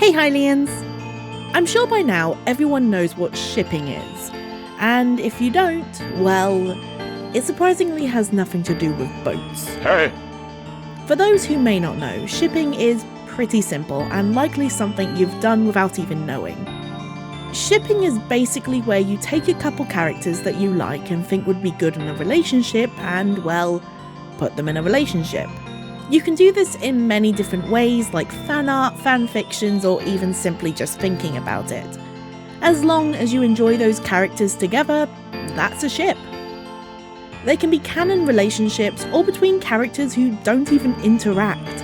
Hey Hylians! I'm sure by now everyone knows what shipping is, and if you don't, well, it surprisingly has nothing to do with boats. Hey! For those who may not know, shipping is pretty simple and likely something you've done without even knowing. Shipping is basically where you take a couple characters that you like and think would be good in a relationship and, well, put them in a relationship. You can do this in many different ways, like fan art, fan fictions, or even simply just thinking about it. As long as you enjoy those characters together, that's a ship. They can be canon relationships or between characters who don't even interact.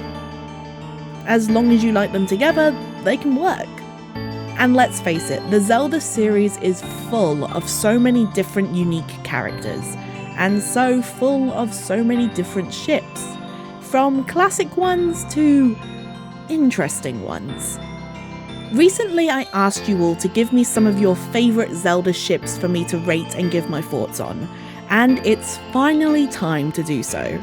As long as you like them together, they can work. And let's face it, the Zelda series is full of so many different unique characters, and so full of so many different ships. From classic ones to interesting ones. Recently I asked you all to give me some of your favourite Zelda ships for me to rate and give my thoughts on, and it's finally time to do so.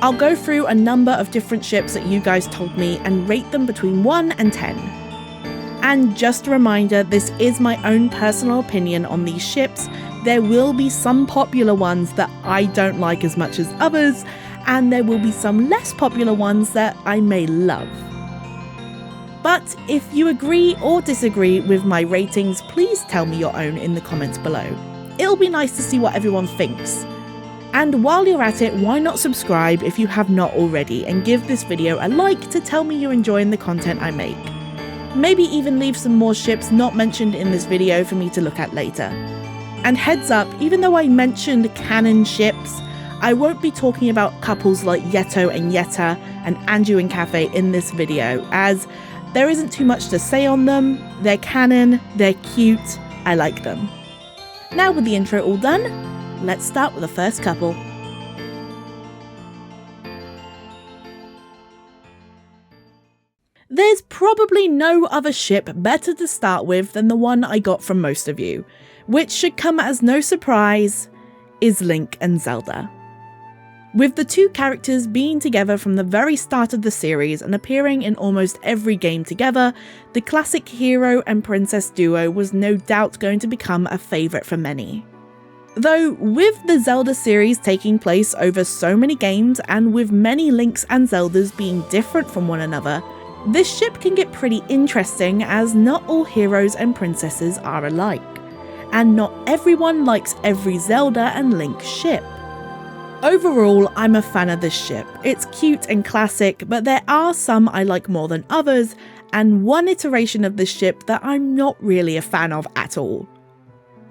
I'll go through a number of different ships that you guys told me and rate them between 1 and 10. And just a reminder, this is my own personal opinion on these ships. There will be some popular ones that I don't like as much as others, and there will be some less popular ones that I may love. But if you agree or disagree with my ratings, please tell me your own in the comments below. It'll be nice to see what everyone thinks. And while you're at it, why not subscribe if you have not already, and give this video a like to tell me you're enjoying the content I make. Maybe even leave some more ships not mentioned in this video for me to look at later. And heads up, even though I mentioned canon ships, I won't be talking about couples like Yeto and Yetta and Anju and Cafe in this video, as there isn't too much to say on them. They're canon, they're cute, I like them. Now with the intro all done, let's start with the first couple. There's probably no other ship better to start with than the one I got from most of you, which should come as no surprise, is Link and Zelda. With the two characters being together from the very start of the series and appearing in almost every game together, the classic hero and princess duo was no doubt going to become a favourite for many. Though, with the Zelda series taking place over so many games and with many Links and Zeldas being different from one another, this ship can get pretty interesting as not all heroes and princesses are alike, and not everyone likes every Zelda and Link ship. Overall, I'm a fan of this ship. It's cute and classic, but there are some I like more than others, and one iteration of this ship that I'm not really a fan of at all.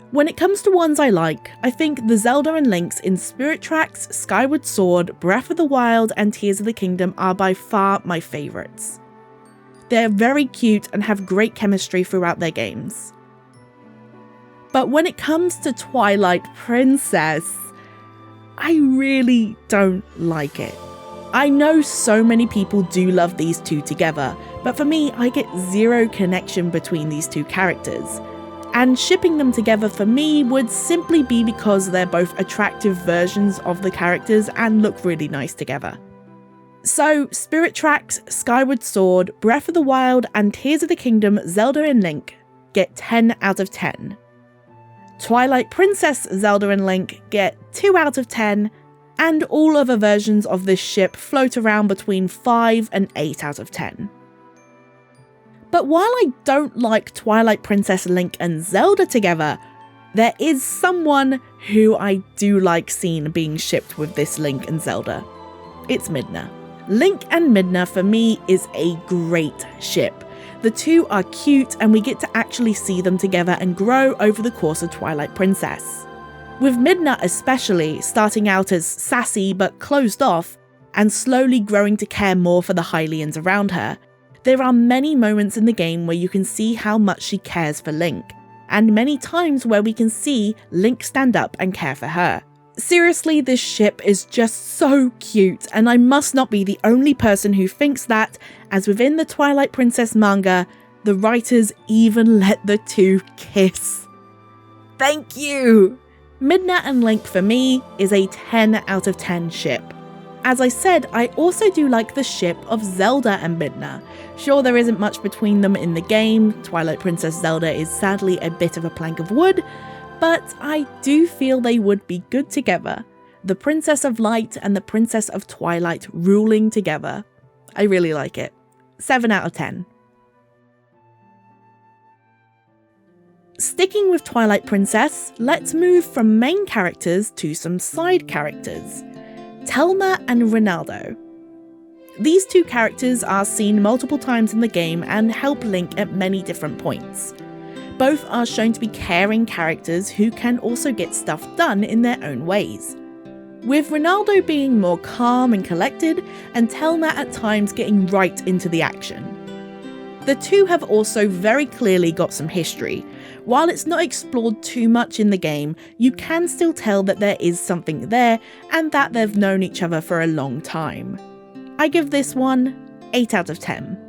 When it comes to ones I like, I think the Zelda and Links in Spirit Tracks, Skyward Sword, Breath of the Wild, and Tears of the Kingdom are by far my favourites. They're very cute and have great chemistry throughout their games. But when it comes to Twilight Princess, I really don't like it. I know so many people do love these two together, but for me, I get zero connection between these two characters. And shipping them together for me would simply be because they're both attractive versions of the characters and look really nice together. So, Spirit Tracks, Skyward Sword, Breath of the Wild, and Tears of the Kingdom, Zelda and Link get 10 out of 10. Twilight Princess, Zelda and Link get 2 out of 10, and all other versions of this ship float around between 5 and 8 out of 10. But while I don't like Twilight Princess, Link and Zelda together, there is someone who I do like seeing being shipped with this Link and Zelda. It's Midna. Link and Midna for me is a great ship. The two are cute and we get to actually see them together and grow over the course of Twilight Princess. With Midna especially, starting out as sassy but closed off, and slowly growing to care more for the Hylians around her, there are many moments in the game where you can see how much she cares for Link, and many times where we can see Link stand up and care for her. Seriously, this ship is just so cute, and I must not be the only person who thinks that, as within the Twilight Princess manga, the writers even let the two kiss. Thank you! Midna and Link for me is a 10 out of 10 ship. As I said, I also do like the ship of Zelda and Midna. Sure, there isn't much between them in the game, Twilight Princess Zelda is sadly a bit of a plank of wood, but I do feel they would be good together. The Princess of Light and the Princess of Twilight ruling together. I really like it. 7 out of 10. Sticking with Twilight Princess, let's move from main characters to some side characters. Telma and Renaldo. These two characters are seen multiple times in the game and help Link at many different points. Both are shown to be caring characters who can also get stuff done in their own ways, with Renaldo being more calm and collected, and Telma at times getting right into the action. The two have also very clearly got some history. While it's not explored too much in the game, you can still tell that there is something there and that they've known each other for a long time. I give this one 8 out of 10.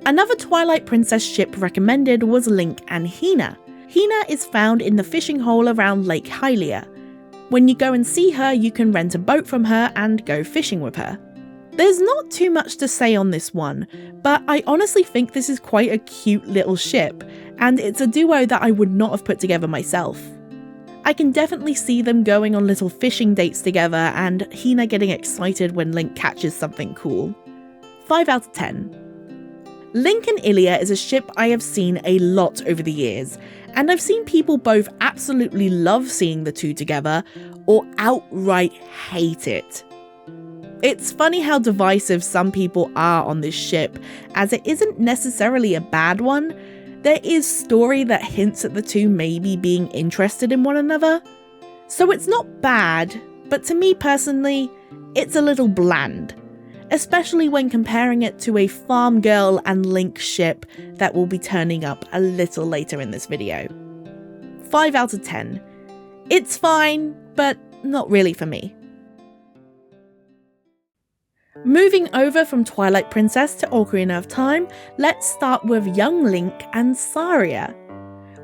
Another Twilight Princess ship recommended was Link and Hena. Hena is found in the fishing hole around Lake Hylia. When you go and see her, you can rent a boat from her and go fishing with her. There's not too much to say on this one, but I honestly think this is quite a cute little ship, and it's a duo that I would not have put together myself. I can definitely see them going on little fishing dates together and Hena getting excited when Link catches something cool. 5 out of 10. Link and Ilia is a ship I have seen a lot over the years, and I've seen people both absolutely love seeing the two together or outright hate it. It's funny how divisive some people are on this ship, as it isn't necessarily a bad one. There is story that hints at the two maybe being interested in one another. So it's not bad, but to me personally, it's a little bland. Especially when comparing it to a Farm Girl and Link ship that will be turning up a little later in this video. 5 out of 10. It's fine, but not really for me. Moving over from Twilight Princess to Ocarina of Time, let's start with young Link and Saria.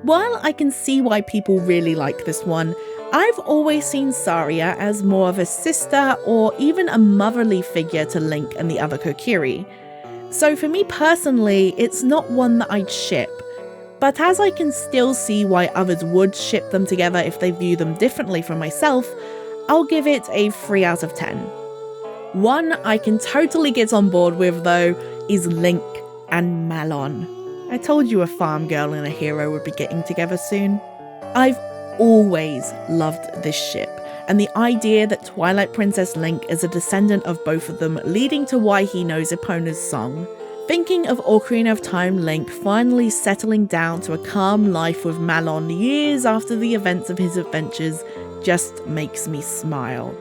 While I can see why people really like this one, I've always seen Saria as more of a sister or even a motherly figure to Link and the other Kokiri. So for me personally, it's not one that I'd ship, but as I can still see why others would ship them together if they view them differently from myself, I'll give it a 3 out of 10. One I can totally get on board with though is Link and Malon. I told you a farm girl and a hero would be getting together soon. I've always loved this ship, and the idea that Twilight Princess Link is a descendant of both of them, leading to why he knows Epona's song. Thinking of Ocarina of Time Link finally settling down to a calm life with Malon years after the events of his adventures just makes me smile.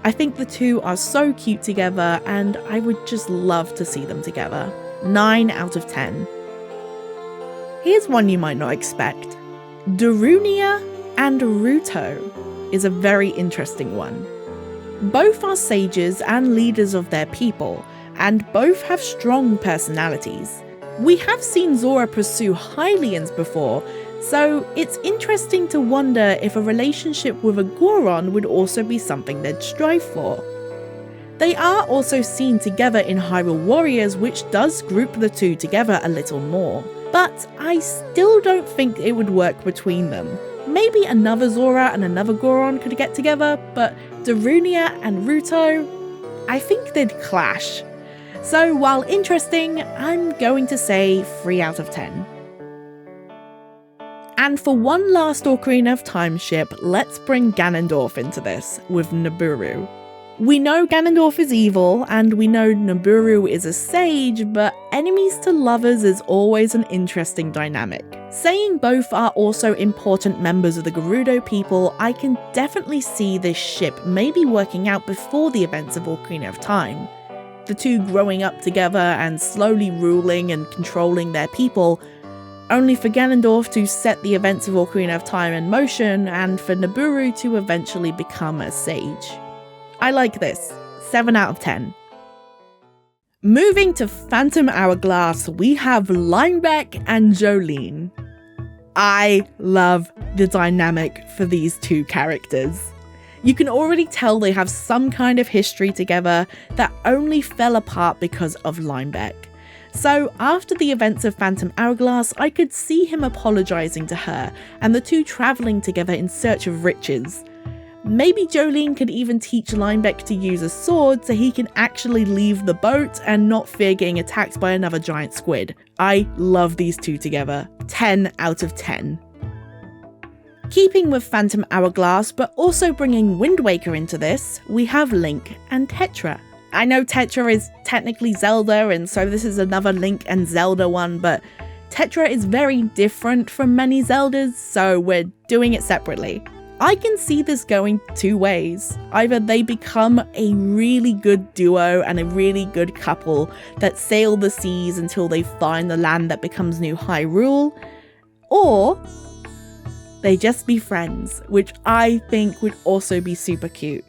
I think the two are so cute together and I would just love to see them together. 9 out of 10. Here's one you might not expect. Darunia and Ruto is a very interesting one. Both are sages and leaders of their people, and both have strong personalities. We have seen Zora pursue Hylians before, so it's interesting to wonder if a relationship with a Goron would also be something they'd strive for. They are also seen together in Hyrule Warriors, which does group the two together a little more, but I still don't think it would work between them. Maybe another Zora and another Goron could get together, but Darunia and Ruto, I think they'd clash. So while interesting, I'm going to say 3 out of 10. And for one last Ocarina of Time ship, let's bring Ganondorf into this, with Nabooru. We know Ganondorf is evil, and we know Nabooru is a sage, but enemies to lovers is always an interesting dynamic. Saying both are also important members of the Gerudo people, I can definitely see this ship maybe working out before the events of Ocarina of Time. The two growing up together and slowly ruling and controlling their people, only for Ganondorf to set the events of Ocarina of Time in motion and for Nabooru to eventually become a sage. I like this. 7 out of 10. Moving to Phantom Hourglass, we have Linebeck and Jolene. I love the dynamic for these two characters. You can already tell they have some kind of history together that only fell apart because of Linebeck. So after the events of Phantom Hourglass, I could see him apologising to her and the two travelling together in search of riches. Maybe Jolene could even teach Linebeck to use a sword so he can actually leave the boat and not fear getting attacked by another giant squid. I love these two together. 10 out of 10. Keeping with Phantom Hourglass, but also bringing Wind Waker into this, we have Link and Tetra. I know Tetra is technically Zelda, and so this is another Link and Zelda one, but Tetra is very different from many Zeldas, so we're doing it separately. I can see this going two ways. Either they become a really good duo and a really good couple that sail the seas until they find the land that becomes New Hyrule, or they just be friends, which I think would also be super cute.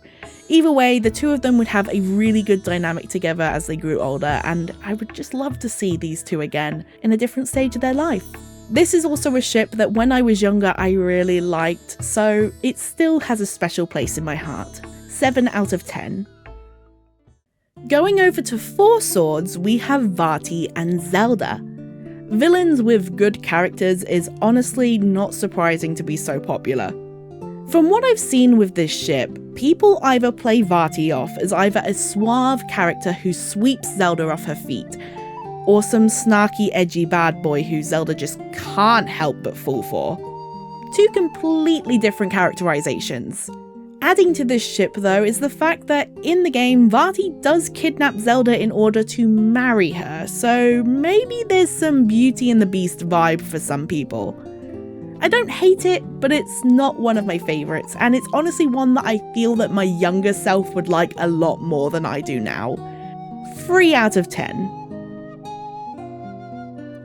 Either way, the two of them would have a really good dynamic together as they grew older, and I would just love to see these two again in a different stage of their life. This is also a ship that when I was younger I really liked, so it still has a special place in my heart. 7 out of 10. Going over to Four Swords, we have Vaati and Zelda. Villains with good characters is honestly not surprising to be so popular. From what I've seen with this ship, people either play Vaati off as either a suave character who sweeps Zelda off her feet, or some snarky edgy bad boy who Zelda just can't help but fall for. Two completely different characterizations. Adding to this ship though is the fact that in the game Vaati does kidnap Zelda in order to marry her, so maybe there's some Beauty and the Beast vibe for some people. I don't hate it, but it's not one of my favourites, and it's honestly one that I feel that my younger self would like a lot more than I do now. 3 out of 10.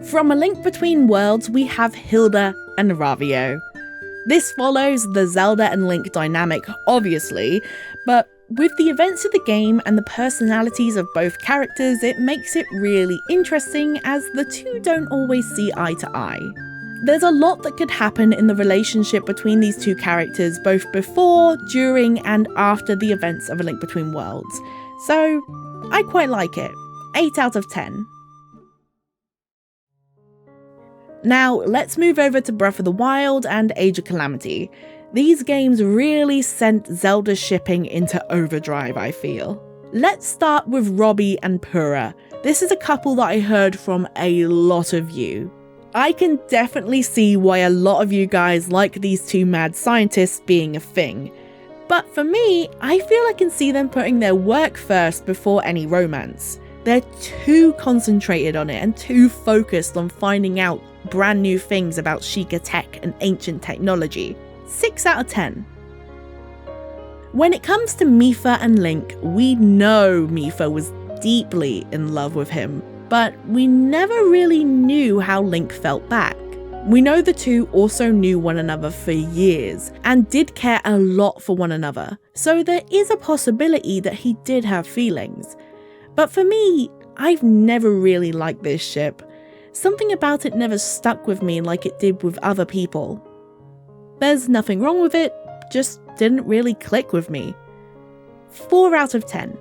From A Link Between Worlds, we have Hilda and Ravio. This follows the Zelda and Link dynamic, obviously, but with the events of the game and the personalities of both characters, it makes it really interesting as the two don't always see eye to eye. There's a lot that could happen in the relationship between these two characters both before, during, and after the events of A Link Between Worlds, so I quite like it. 8 out of 10. Now, let's move over to Breath of the Wild and Age of Calamity. These games really sent Zelda shipping into overdrive, I feel. Let's start with Robbie and Purah. This is a couple that I heard from a lot of you. I can definitely see why a lot of you guys like these two mad scientists being a thing. But for me, I feel I can see them putting their work first before any romance. They're too concentrated on it and too focused on finding out brand new things about Sheikah tech and ancient technology. 6 out of 10. When it comes to Mipha and Link, we know Mipha was deeply in love with him, but we never really knew how Link felt back. We know the two also knew one another for years and did care a lot for one another, so there is a possibility that he did have feelings. But for me, I've never really liked this ship. Something about it never stuck with me like it did with other people. There's nothing wrong with it, just didn't really click with me. 4 out of 10.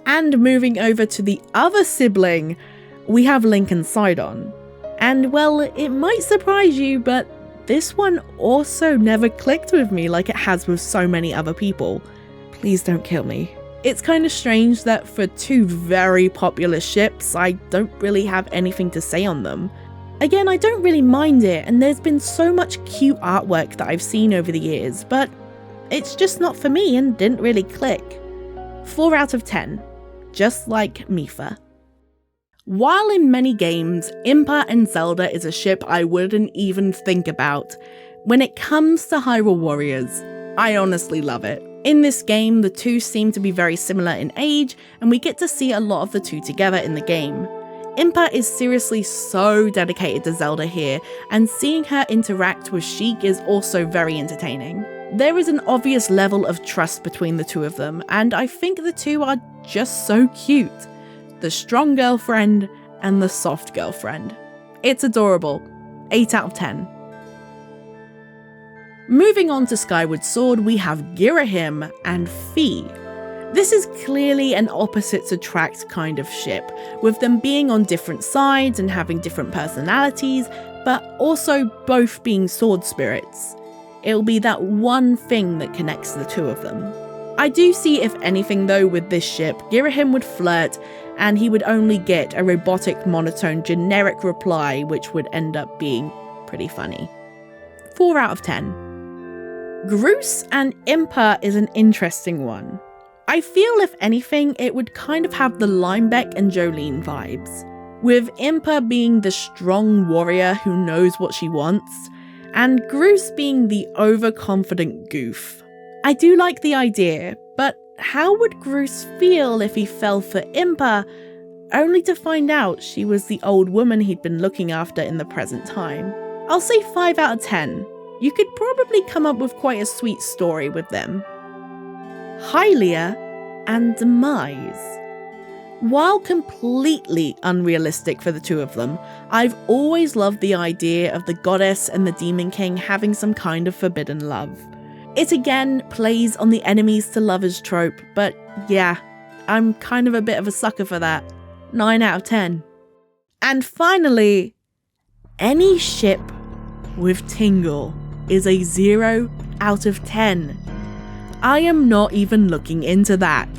And moving over to the other sibling, we have Link and Sidon. And well, it might surprise you, but this one also never clicked with me like it has with so many other people. Please don't kill me. It's kind of strange that for two very popular ships, I don't really have anything to say on them. Again, I don't really mind it, and there's been so much cute artwork that I've seen over the years, but it's just not for me and didn't really click. 4 out of 10. Just like Mipha. While in many games, Impa and Zelda is a ship I wouldn't even think about, when it comes to Hyrule Warriors, I honestly love it. In this game, the two seem to be very similar in age, and we get to see a lot of the two together in the game. Impa is seriously so dedicated to Zelda here, and seeing her interact with Sheik is also very entertaining. There is an obvious level of trust between the two of them, and I think the two are just so cute. The strong girlfriend and the soft girlfriend. It's adorable. 8 out of 10. Moving on to Skyward Sword, we have Ghirahim and Fi. This is clearly an opposites attract kind of ship, with them being on different sides and having different personalities, but also both being sword spirits. It'll be that one thing that connects the two of them. I do see, if anything though, with this ship, Ghirahim would flirt and he would only get a robotic, monotone, generic reply, which would end up being pretty funny. 4 out of 10. Groose and Impa is an interesting one. I feel, if anything, it would kind of have the Linebeck and Jolene vibes, with Impa being the strong warrior who knows what she wants, and Groose being the overconfident goof. I do like the idea, but how would Groose feel if he fell for Impa, only to find out she was the old woman he'd been looking after in the present time? I'll say 5 out of 10. You could probably come up with quite a sweet story with them. Hylia and Demise. While completely unrealistic for the two of them, I've always loved the idea of the goddess and the demon king having some kind of forbidden love. It again plays on the enemies to lovers trope, but yeah, I'm kind of a bit of a sucker for that. 9 out of 10. And finally, any ship with Tingle is a 0 out of 10. I am not even looking into that.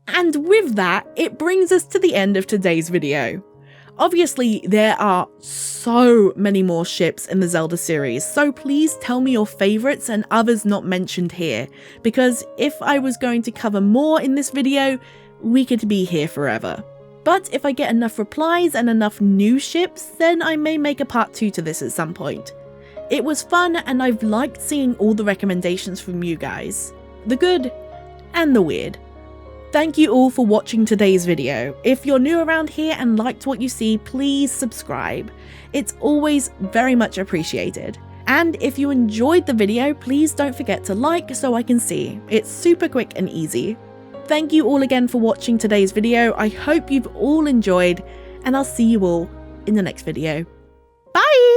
And with that, it brings us to the end of today's video. Obviously, there are so many more ships in the Zelda series, so please tell me your favourites and others not mentioned here, because if I was going to cover more in this video, we could be here forever. But if I get enough replies and enough new ships, then I may make a part 2 to this at some point. It was fun and I've liked seeing all the recommendations from you guys. The good and the weird. Thank you all for watching today's video. If you're new around here and liked what you see, please subscribe. It's always very much appreciated. And if you enjoyed the video, please don't forget to like so I can see. It's super quick and easy. Thank you all again for watching today's video. I hope you've all enjoyed, and I'll see you all in the next video. Bye!